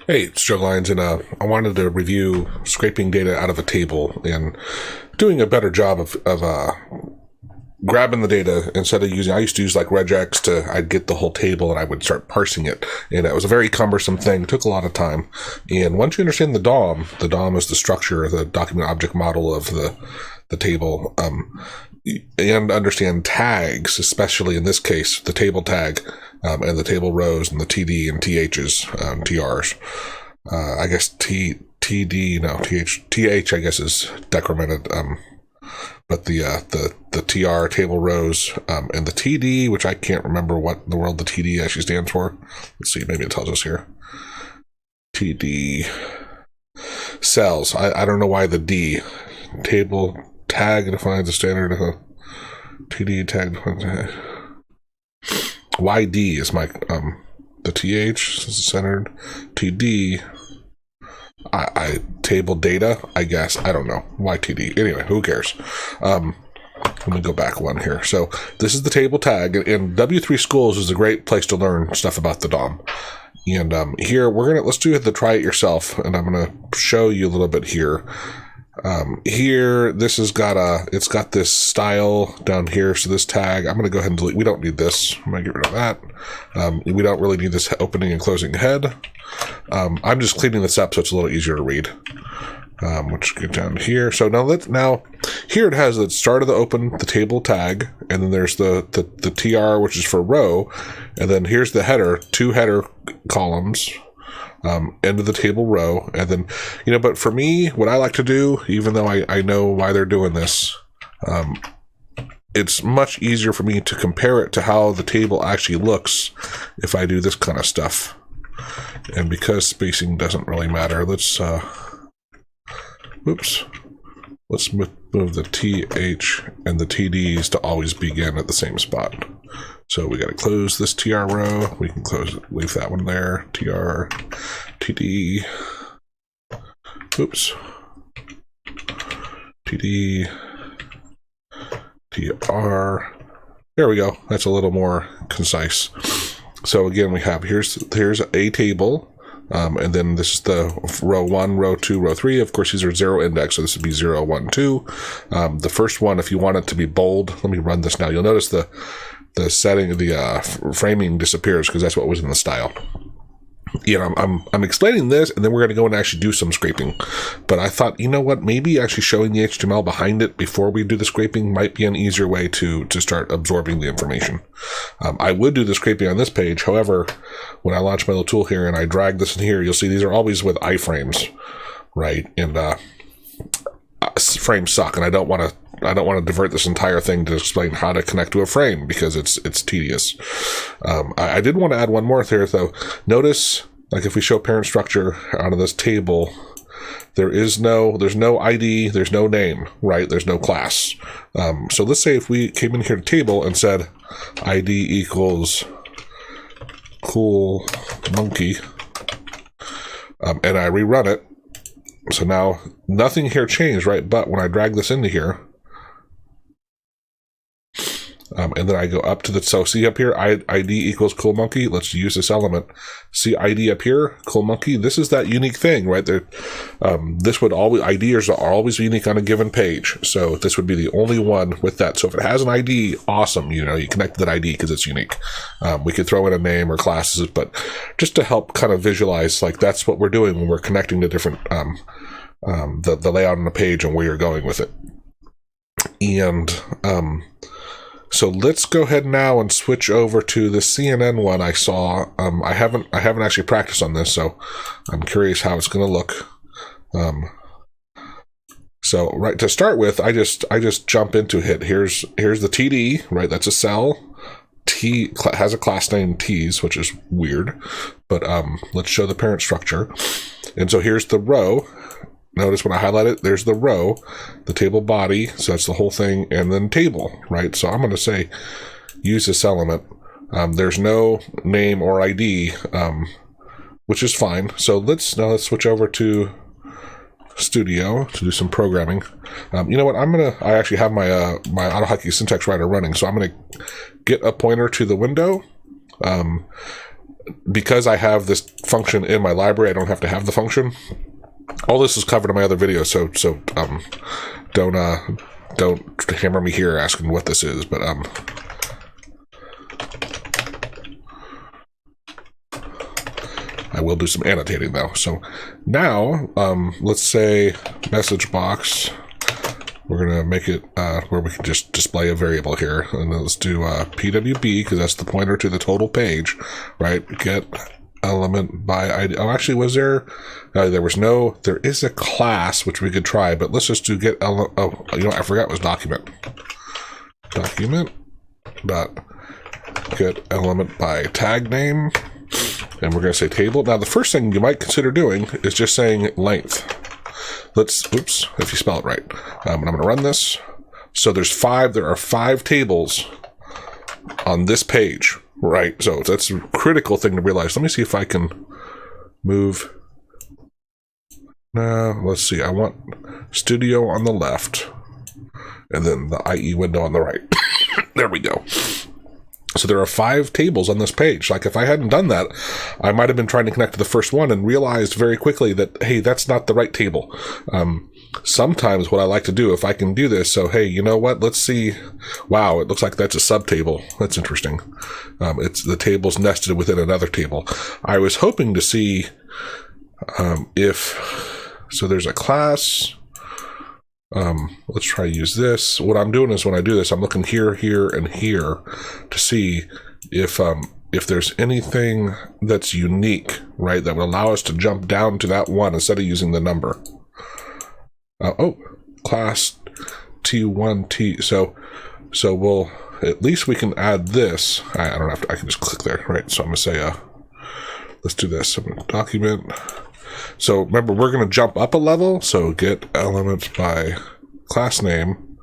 Hey, it's Joe Lyons, and I wanted to review scraping data out of a table and doing a better job of grabbing the data instead of using. I used to use like regex I'd get the whole table and I would start parsing it, and it was a very cumbersome thing. It took a lot of time. And once you understand the DOM is the structure, the document object model of the table, and understand tags, especially in this case, the table tag, and the table rows and the TD and THs, TRs. I guess TH, I guess is decremented. But the TR table rows, and the TD, which I can't remember what in the world the TD actually stands for. Let's see, maybe it tells us here. TD cells. I don't know why the D. Table tag defines the standard of a TD tag defines YD is my the TH is centered. TD I table data, I guess. I don't know. YTD. Anyway, who cares? Let me go back one here. So this is the table tag, and W3 Schools is a great place to learn stuff about the DOM. And here let's do the try it yourself, and I'm gonna show you a little bit here. Here, this has it's got this style down here. So this tag, I'm going to go ahead and delete. We don't need this. I'm going to get rid of that. We don't really need this opening and closing head. I'm just cleaning this up so it's a little easier to read. Which get down here. So now here it has the start of the table tag, and then there's the TR, which is for row, and then here's the header, 2 header columns. End of the table row, and then, but for me, what I like to do, even though I know why they're doing this, it's much easier for me to compare it to how the table actually looks if I do this kind of stuff. And because spacing doesn't really matter, let's move the TH and the TDs to always begin at the same spot. So we got to close this TR row. We can close it, leave that one there. TR, TD, TD, TR. There we go. That's a little more concise. So again, we have here's a table. And then this is the row 1, row 2, row 3. Of course, these are 0 index, so this would be 0, 1, 2. The first one, if you want it to be bold, let me run this now. You'll notice the setting of the framing disappears because that's what was in the style. I'm explaining this, and then we're going to go and actually do some scraping. But I thought, what, maybe actually showing the HTML behind it before we do the scraping might be an easier way to start absorbing the information. I would do the scraping on this page. However, when I launch my little tool here and I drag this in here, you'll see these are always with iframes, right? And frames suck, and I don't want to divert this entire thing to explain how to connect to a frame because it's tedious. I did want to add one more there, though. Notice, like if we show parent structure out of this table, there's no ID, there's no name, right? There's no class. So let's say if we came in here to table and said ID equals cool monkey, and I rerun it. So now nothing here changed, right? But when I drag this into here, and then I go up to so see up here, ID equals cool monkey. Let's use this element. See ID up here, cool monkey. This is that unique thing, right there. This would always, IDs are always unique on a given page. So this would be the only one with that. So if it has an ID, awesome. You connect to that ID because it's unique. We could throw in a name or classes, but just to help kind of visualize, like that's what we're doing when we're connecting to different, the layout on the page and where you're going with it. And, so let's go ahead now and switch over to the CNN one I saw. I haven't actually practiced on this, so I'm curious how it's going to look. So right to start with, I just jump into it. Here's the TD, right? That's a cell. T has a class name T's, which is weird, but let's show the parent structure. And so here's the row. Notice when I highlight it, there's the row, the table body, so that's the whole thing, and then table, right? So I'm going to say use this element. There's no name or ID, which is fine. So let's switch over to Studio to do some programming. You know what? I actually have my my AutoHotkey syntax writer running, so I'm going to get a pointer to the window. because I have this function in my library, I don't have to have the function. All this is covered in my other videos, so don't hammer me here asking what this is, but I will do some annotating though. So now, let's say message box. We're gonna make it where we can just display a variable here, and then let's do PWB because that's the pointer to the total page, right? Get element by ID. Oh, actually, was there? There was no. There is a class which we could try, but let's just do get element. Oh, you know what I forgot was document. Document dot get element by tag name. And we're going to say table. Now, the first thing you might consider doing is just saying length. Oops, if you spell it right. And I'm going to run this. So there are 5 tables on this page, right? So that's a critical thing to realize. Let me see if I can move. Now, let's see. I want studio on the left and then the IE window on the right. There we go. So there are 5 tables on this page. Like if I hadn't done that, I might have been trying to connect to the first one and realized very quickly that, hey, that's not the right table. Sometimes what I like to do, if I can do this, so hey, you know what? Let's see. Wow, it looks like that's a subtable. That's interesting. It's the table's nested within another table. I was hoping to see so there's a class. Let's try to use this. What I'm doing is when I do this, I'm looking here, here, and here to see if there's anything that's unique, right, that would allow us to jump down to that one instead of using the number. Class T1, T. So we'll, at least we can add this. I don't have to, I can just click there, right? So I'm going to say, let's do this. I'm going to document. So remember, we're going to jump up a level. So get elements by class name,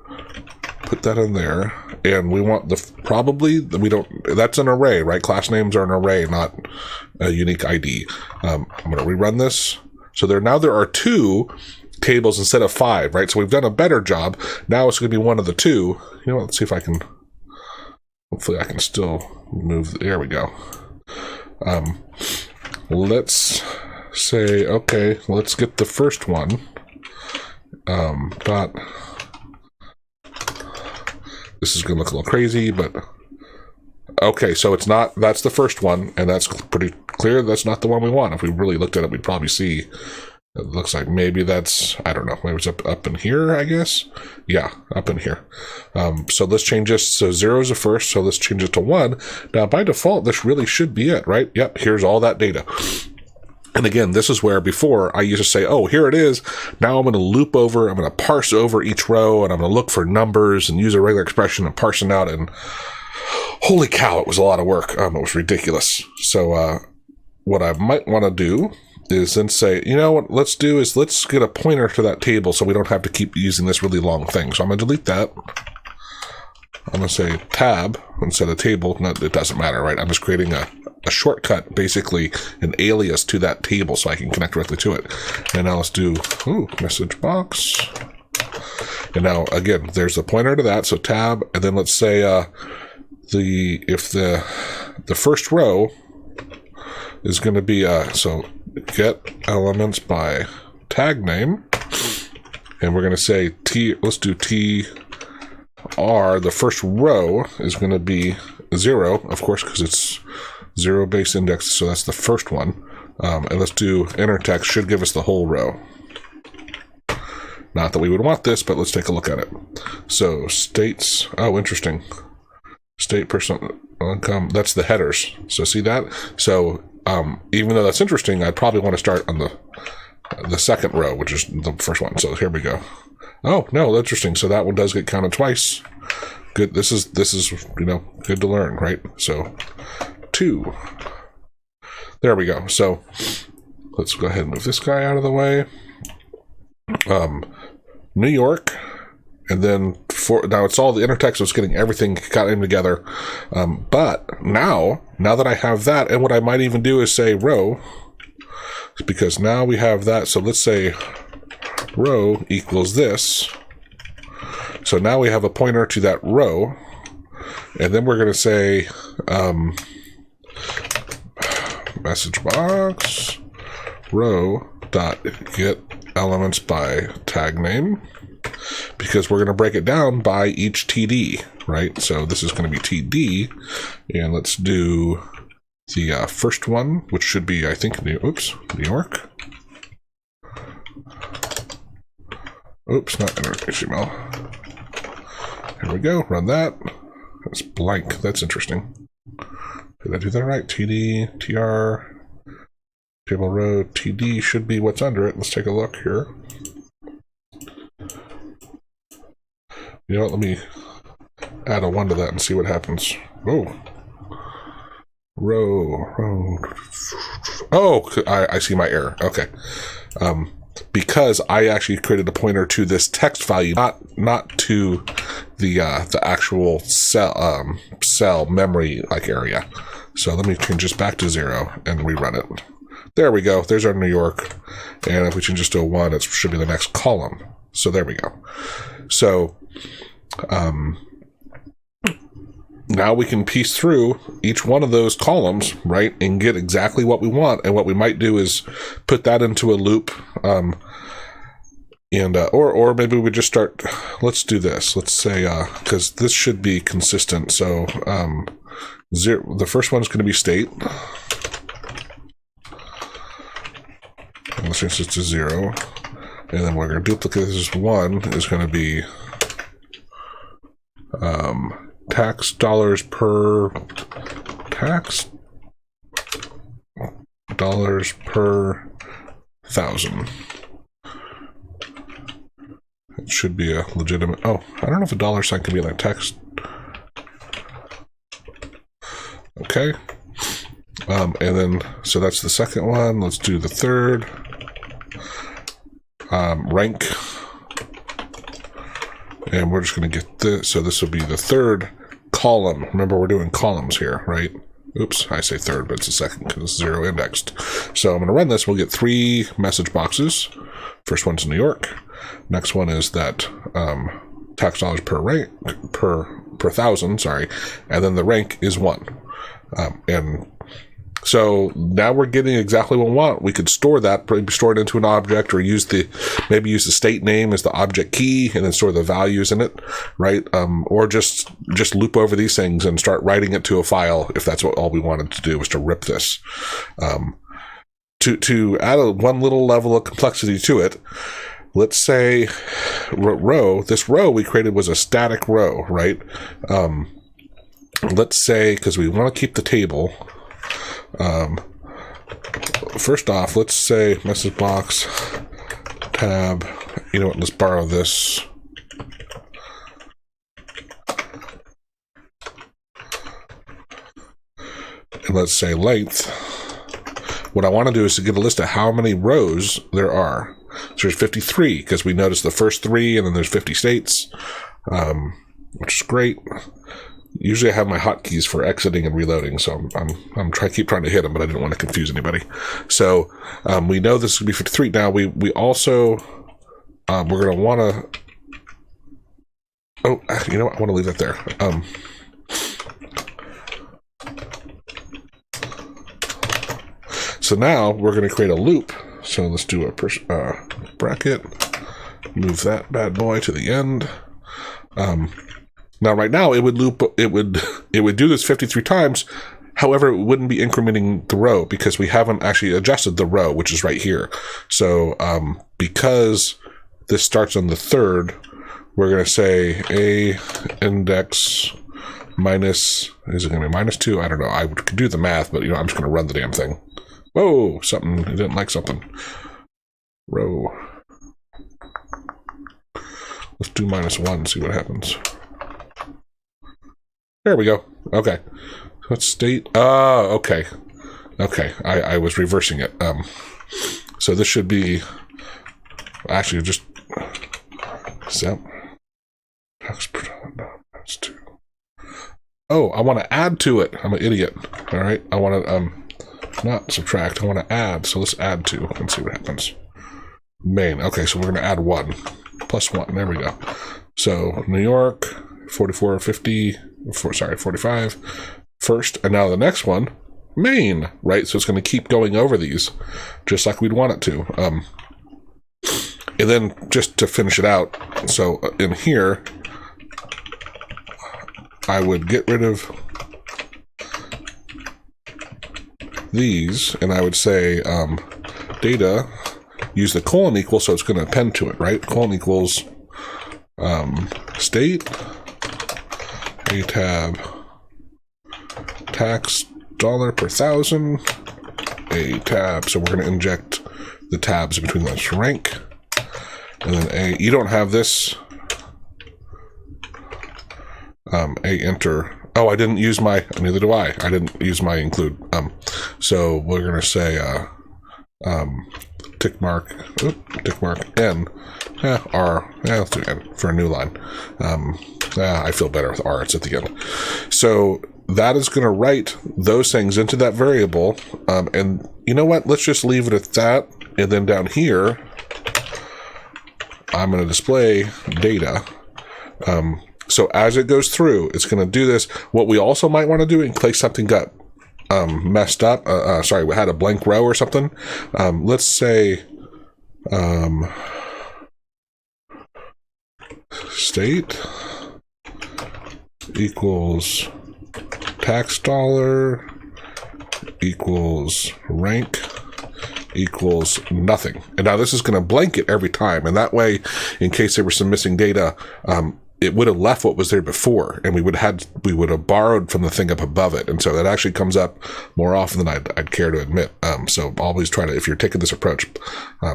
put that in there. And we want that's an array, right? Class names are an array, not a unique ID. I'm going to rerun this. So there are 2 tables instead of 5, right? So we've done a better job. Now it's going to be one of the 2. You know what? Let's see if I can, hopefully I can still move. There we go. Let's say, okay, let's get the first one. This is going to look a little crazy, but okay, so it's not, that's the first one, and that's pretty clear that's not the one we want. If we really looked at it, we'd probably see, it looks like maybe that's, I don't know, maybe it's up in here, I guess? Yeah, up in here. So let's change this, so 0 is the first, so let's change it to 1. Now, by default, this really should be it, right? Yep, here's all that data. And again, this is where before I used to say, oh, here it is. Now I'm going to loop over, I'm going to parse over each row, and I'm going to look for numbers and use a regular expression and parsing out. And holy cow, it was a lot of work. It was ridiculous. So what I might want to do is then say, you know what, let's get a pointer to that table so we don't have to keep using this really long thing. So I'm going to delete that. I'm going to say tab instead of table. No, it doesn't matter, right? I'm just creating a shortcut, basically an alias to that table so I can connect directly to it. And now let's do message box. And now, again, there's the pointer to that, so tab. And then let's say if the first row is going to be, so get elements by tag name. And we're going to say let's do the first row is going to be 0, of course, because it's 0 base index, so that's the first one. And let's do inner text, should give us the whole row. Not that we would want this, but let's take a look at it. So states, oh, interesting. State personal income, that's the headers. So see that? So even though that's interesting, I'd probably want to start on the second row, which is the first one. So here we go. Oh, no, interesting. So that one does get counted twice. Good. This is good to learn, right? So 2. There we go. So let's go ahead and move this guy out of the way. New York, and then now it's all the inner text, so it's getting everything got in together. But now that I have that, and what I might even do is say row, because now we have that. So let's say row equals this. So now we have a pointer to that row, and then we're going to say message box row dot get elements by tag name, because we're going to break it down by each TD, right? So this is going to be TD, and let's do the first one, which should be, I think, New York. Oops, not HTML. Here we go, run that. That's blank, that's interesting. Did I do that right? TD, TR, table row, TD should be what's under it. Let's take a look here. You know what, let me add a 1 to that and see what happens. Oh. Row. Oh, I see my error. Okay. Because I actually created a pointer to this text value, not to the actual cell memory area. So let me change this back to 0 and rerun it. There we go. There's our New York. And if we change this to a 1, it should be the next column. So there we go. So now we can piece through each one of those columns, right, and get exactly what we want. And what we might do is put that into a loop, or maybe we just start. Let's do this. Let's say because this should be consistent. So 0. The first one is going to be state. And let's change this to 0, and then we're going to duplicate this. 1 is going to be tax dollars per thousand. It should be a legitimate. Oh, I don't know if a dollar sign can be like text. Okay. And then, so that's the second one. Let's do the third. Rank. And we're just going to get this. So this will be the third column. Remember, we're doing columns here, right? Oops, I say third, but it's the second because it's 0 indexed. So I'm going to run this. We'll get 3 message boxes. First one's New York. Next one is that tax dollars per rank, per thousand, sorry. And then the rank is 1. And so now we're getting exactly what we want. We could store that, store it into an object, or maybe use the state name as the object key, and then store the values in it, right? Or just loop over these things and start writing it to a file if that's what all we wanted to do was to rip this. To add one little level of complexity to it, let's say this row we created was a static row, right? Let's say, because we want to keep the table. First off, let's say message box tab. You know what? Let's borrow this. And let's say length. What I want to do is to get a list of how many rows there are. So there's 53 because we noticed the first 3, and then there's 50 states, which is great. Usually I have my hotkeys for exiting and reloading, so I'm keep trying to hit them, but I didn't want to confuse anybody. So we know this would be 53. Now we also we're going to want to. Oh, you know what? I want to leave that there. So now we're going to create a loop. So let's do a bracket. Move that bad boy to the end. Now, right now, it would loop. It would do this 53 times. However, it wouldn't be incrementing the row because we haven't actually adjusted the row, which is right here. So, because this starts on the 3rd, we're going to say a index minus. Is it going to be -2? I don't know. I could do the math, but I'm just going to run the damn thing. Whoa! Something. I didn't like something. Row. Let's do -1. See what happens. There we go. Okay. Let's state. Okay. Okay. I was reversing it. So this should be actually just set. Oh, I want to add to it. I'm an idiot. All right. I want to not subtract. I want to add. So let's add to and see what happens. Main. Okay. So we're going to add 1 plus 1. There we go. So New York, 44, 50. 45 first, and now the next one main, right? So it's going to keep going over these just like we'd want it to. And then just to finish it out, so in here, I would get rid of these, and I would say data, use the colon equal, so it's going to append to it, right? Colon equals state, a tab, tax dollar per thousand, a tab, so we're going to inject the tabs between those, rank, and then a, you don't have this, a enter. Oh, I didn't use my, neither do I didn't use my include. So we're going to say tick mark N, R, let's do N for a new line. I feel better with R, it's at the end. So that is going to write those things into that variable. And you know what? Let's just leave it at that. And then down here, I'm going to display data. So as it goes through, it's going to do this. What we also might want to do in case something got messed up, sorry, we had a blank row or something. Let's say state equals tax dollar equals rank equals nothing. And now this is going to blanket every time. And that way, in case there was some missing data, it would have left what was there before, and we would have borrowed from the thing up above it. And so that actually comes up more often than I'd care to admit. So always try to, if you're taking this approach,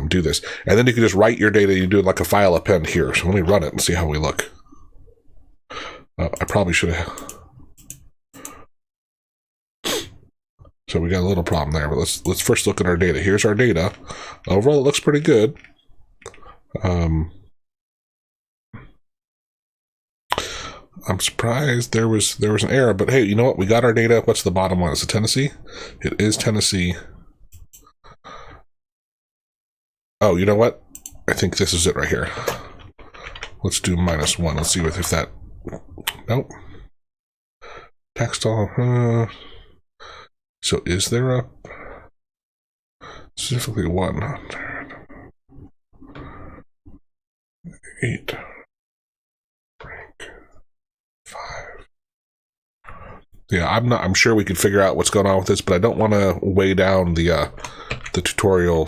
do this. And then you can just write your data. You do it like a file append here. So let me run it and see how we look. I probably should have. So we got a little problem there, but let's first look at our data. Here's our data. Overall, it looks pretty good. I'm surprised there was an error, but hey, you know what? We got our data. What's the bottom one? Is it Tennessee? It is Tennessee. Oh, you know what? I think this is it right here. Let's do -1. Let's see if that. Nope. Tax dollar. So is there a specifically 108 rank 5? Yeah, I'm sure we could figure out what's going on with this, but I don't want to weigh down the tutorial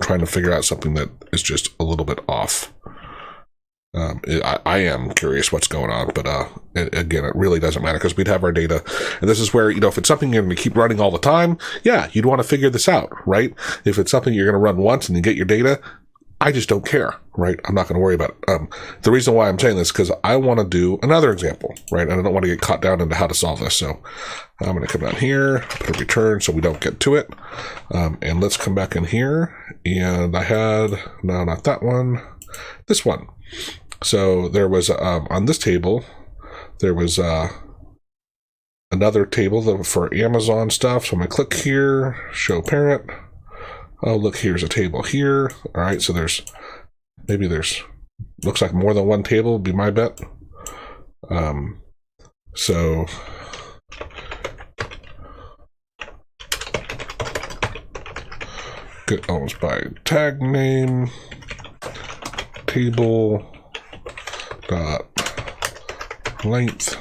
trying to figure out something that is just a little bit off. I am curious what's going on, but again, it really doesn't matter because we'd have our data. And this is where, if it's something you're going to keep running all the time, yeah, you'd want to figure this out, right? If it's something you're going to run once and you get your data, I just don't care, right? I'm not going to worry about it. The reason why I'm saying this is because I want to do another example, right? And I don't want to get caught down into how to solve this. So I'm going to come down here, put a return so we don't get to it. And let's come back in here. And I had, no, not that one, this one. So there was, on this table, there was another table for Amazon stuff. So I'm going to click here, show parent. Oh, look, here's a table here. All right, so looks like more than one table would be my bet. So get almost by tag name, table dot length.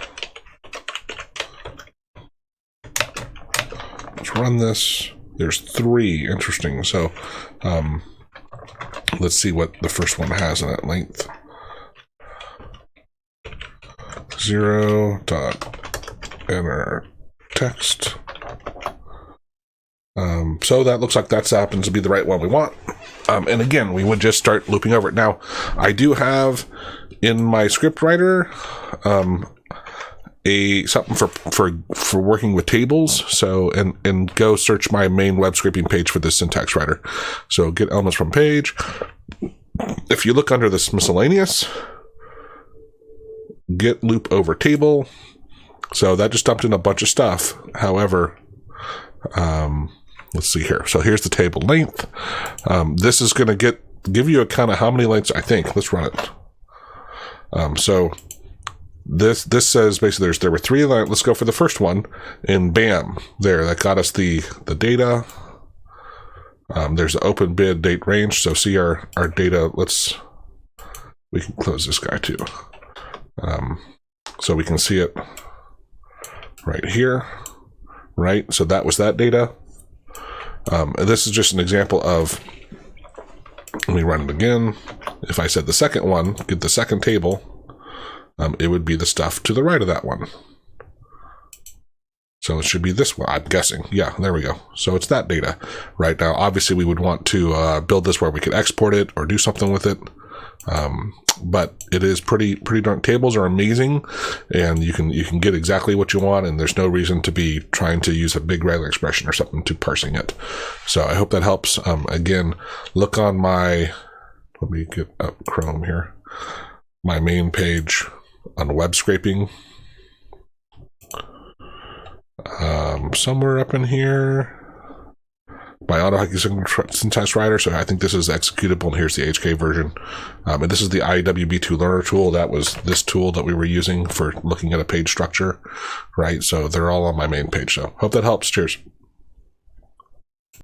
Let's run this. There's 3. Interesting. So let's see what the first one has in that length. 0 dot enter text. So that looks like that happens to be the right one we want. And again, we would just start looping over it. Now, I do have in my script writer something for working with tables. So and go search my main web scraping page for this syntax writer. So get elements from page. If you look under this miscellaneous, get loop over table. So that just dumped in a bunch of stuff. However, let's see here. So here's the table length. This is going to give you a kind of how many lengths I think. Let's run it. So this says basically there were 3 lines. Let's go for the first one, and bam, that got us the data. There's the open bid date range. So see our data. We can close this guy too. So we can see it right here, right? So that was that data. And this is just an example of, let me run it again. If I said the second one, get the second table, it would be the stuff to the right of that one. So it should be this one, I'm guessing. Yeah, there we go. So it's that data. Right now, obviously we would want to build this where we could export it or do something with it. But it is pretty darn. Tables are amazing, and you can get exactly what you want, and there's no reason to be trying to use a big regular expression or something to parsing it. So I hope that helps. Again, look on my, let me get up Chrome here, my main page on web scraping. Somewhere up in here, by AutoHotkey syntax writer. So I think this is executable, and here's the HK version. And this is the IWB2 learner tool. That was this tool that we were using for looking at a page structure, right? So they're all on my main page. So hope that helps. Cheers.